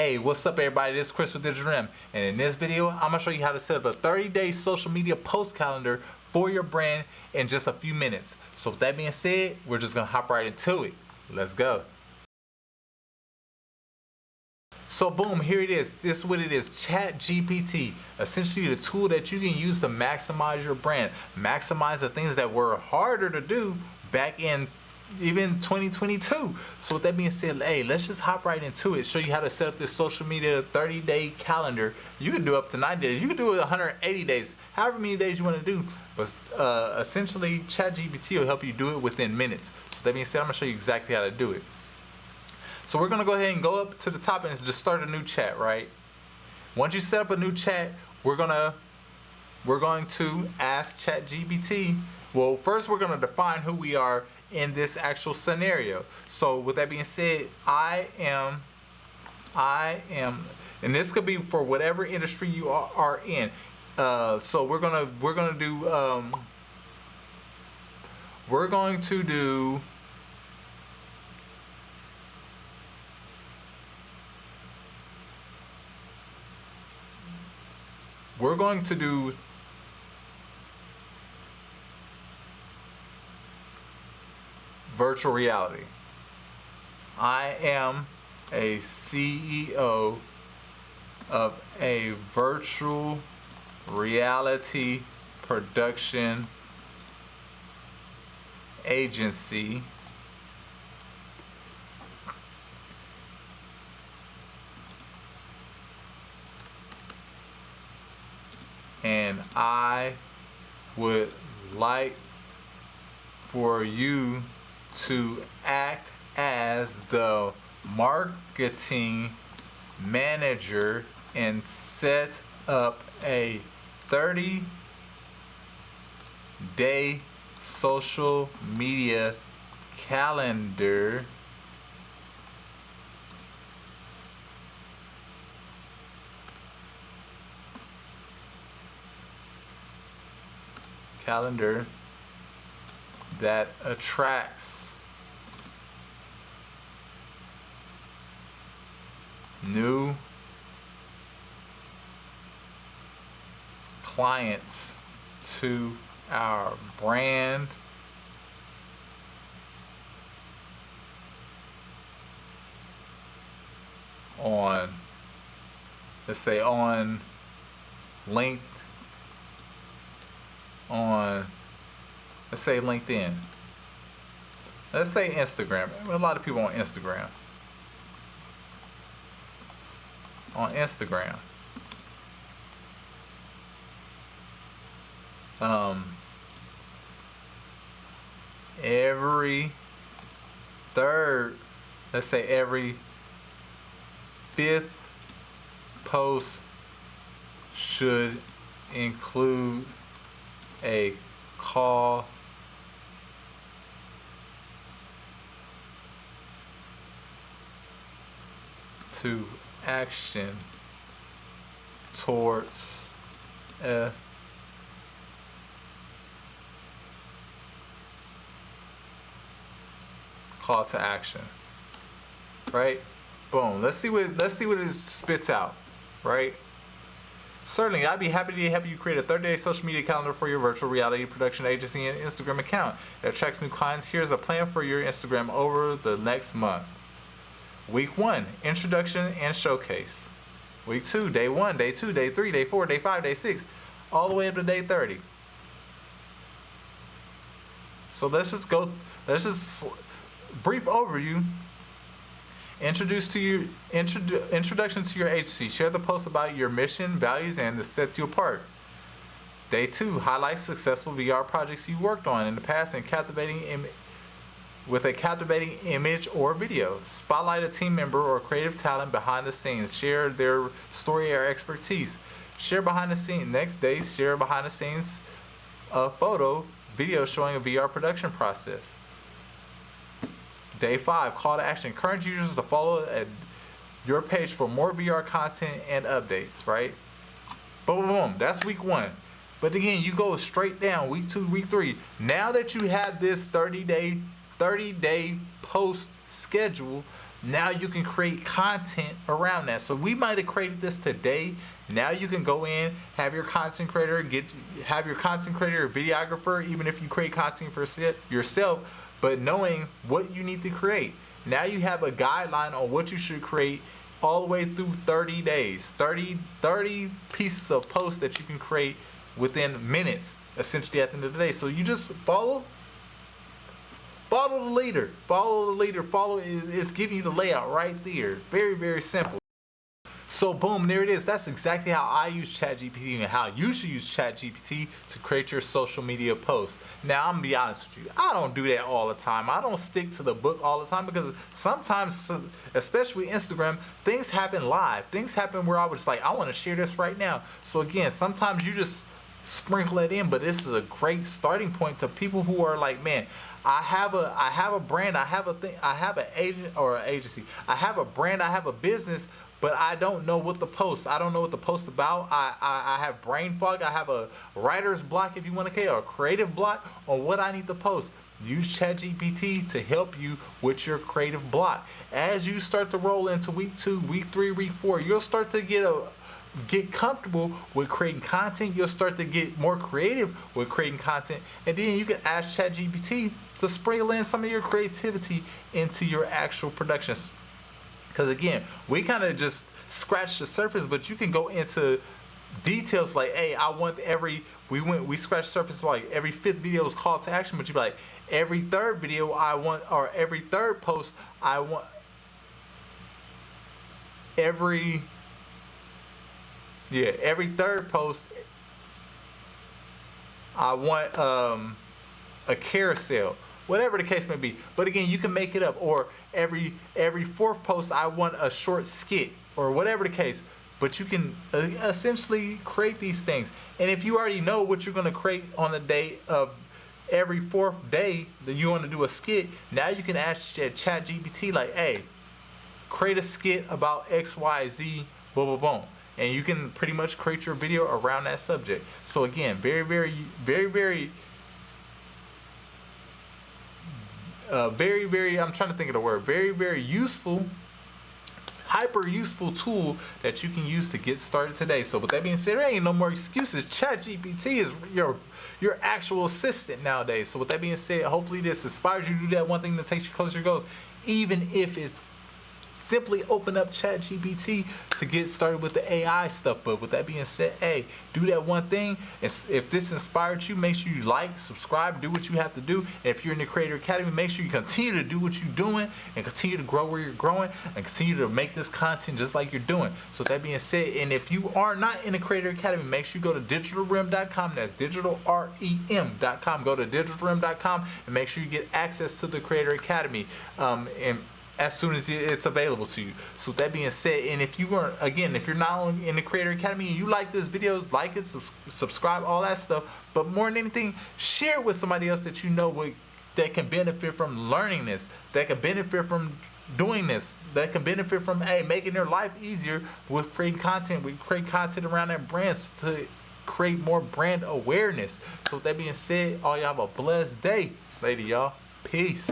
Hey, what's up everybody? This is Chris with Digital Rim, and in this video I'm gonna show you how to set up a 30-day social media post calendar for your brand in just a few minutes. So with that being said, we're just gonna hop right into it. Let's go. So boom, here it is. This is what it is. ChatGPT, essentially the tool that you can use to maximize your brand, maximize the things that were harder to do back in even 2022. So with that being said, hey, let's just hop right into it. Show you how to set up this social media 30-day calendar. You can do up to 90 days. You can do it 180 days, however many days you want to do. But essentially, ChatGPT will help you do it within minutes. So with that being said, I'm gonna show you exactly how to do it. So we're gonna go ahead and go up to the top and just start a new chat, right? Once you set up a new chat, we're going to ask ChatGPT. Well, first we're gonna define who we are in this actual scenario. So with that being said, I am, and this could be for whatever industry you are in. So we're going to do virtual reality. I am a CEO of a virtual reality production agency and I would like for you to act as the marketing manager and set up a 30-day social media calendar that attracts new clients to our brand on, let's say on LinkedIn, let's say LinkedIn, let's say Instagram. A lot of people on Instagram. Every third, let's say every fifth post should include a call to action towards a call to action, right? Boom. Let's see what it spits out, right? Certainly, I'd be happy to help you create a 30-day social media calendar for your virtual reality production agency and Instagram account that attracts new clients. Here's a plan for your Instagram over the next month. Week 1, introduction and showcase. Week 2, day 1, day 2, day 3, day 4, day 5, day 6, all the way up to day 30. So let's just brief overview. Introduction to your agency. Share the post about your mission, values, and that sets you apart. Day 2, highlight successful VR projects you worked on in the past and with a captivating image or video. Spotlight a team member or creative talent behind the scenes. Share their story or expertise. Share behind the scenes. Next day, share behind the scenes photo, video showing a VR production process. Day 5, call to action. Encourage users to follow your page for more VR content and updates, right? Boom, boom, boom. That's week 1. But again, you go straight down, week 2, week 3. Now that you have this 30-day post schedule, Now you can create content around that. So we might have created this today. Now you can go in, have your content creator, have your content creator or videographer, even if you create content for yourself, but knowing what you need to create. Now you have a guideline on what you should create all the way through 30 days, 30 pieces of posts that you can create within minutes, essentially at the end of the day. So you just follow the leader, it's giving you the layout right there. Very, very simple. So boom, there it is. That's exactly how I use ChatGPT and how you should use ChatGPT to create your social media posts. Now, I'm gonna be honest with you. I don't do that all the time. I don't stick to the book all the time because sometimes, especially Instagram, things happen live. Things happen where I was like, I want to share this right now. So again, sometimes you just sprinkle it in, but this is a great starting point to people who are like, man, I have a brand, I have an agent or an agency, I have a brand, I have a business, but I don't know what to post. I don't know what to post about. I have brain fog. I have a writer's block, if you want to call it, or a creative block on what I need to post. Use ChatGPT to help you with your creative block. As you start to roll into week 2, week 3, week 4, you'll start to get comfortable with creating content. You'll start to get more creative with creating content, and then you can ask ChatGPT to sprinkle in some of your creativity into your actual productions. Because again, we kind of just scratched the surface, but you can go into details like, hey, I want we scratched the surface like every 5th video is call to action, but you be like, every 3rd video I want, or every 3rd post I want, every 3rd post I want a carousel, whatever the case may be. But again, you can make it up. Or every 4th post I want a short skit, or whatever the case. But you can essentially create these things. And if you already know what you're going to create on the day of every 4th day that you want to do a skit, now you can ask ChatGPT like, hey, create a skit about XYZ, boom, boom, boom. And you can pretty much create your video around that subject. So again, very, very, I'm trying to think of the word, very, very useful, hyper useful tool that you can use to get started today. So with that being said, there ain't no more excuses. ChatGPT is your actual assistant nowadays. So with that being said, hopefully this inspires you to do that one thing that takes you closer to your goals, even if it's simply open up ChatGPT to get started with the AI stuff. But with that being said, hey, do that one thing. If this inspired you, make sure you like, subscribe, do what you have to do. And if you're in the Creator Academy, make sure you continue to do what you're doing and continue to grow where you're growing and continue to make this content just like you're doing. So with that being said, and if you are not in the Creator Academy, make sure you go to digitalrem.com. That's digitalrem.com. Go to digitalrem.com and make sure you get access to the Creator Academy. And as soon as it's available to you. So with that being said, and if you're not in the Creator Academy and you like this video, like it, subscribe, all that stuff. But more than anything, share it with somebody else that you know that can benefit from learning this, that can benefit from doing this, that can benefit from making their life easier with creating content. We create content around their brands to create more brand awareness. So with that being said, all y'all have a blessed day. Later, y'all. Peace.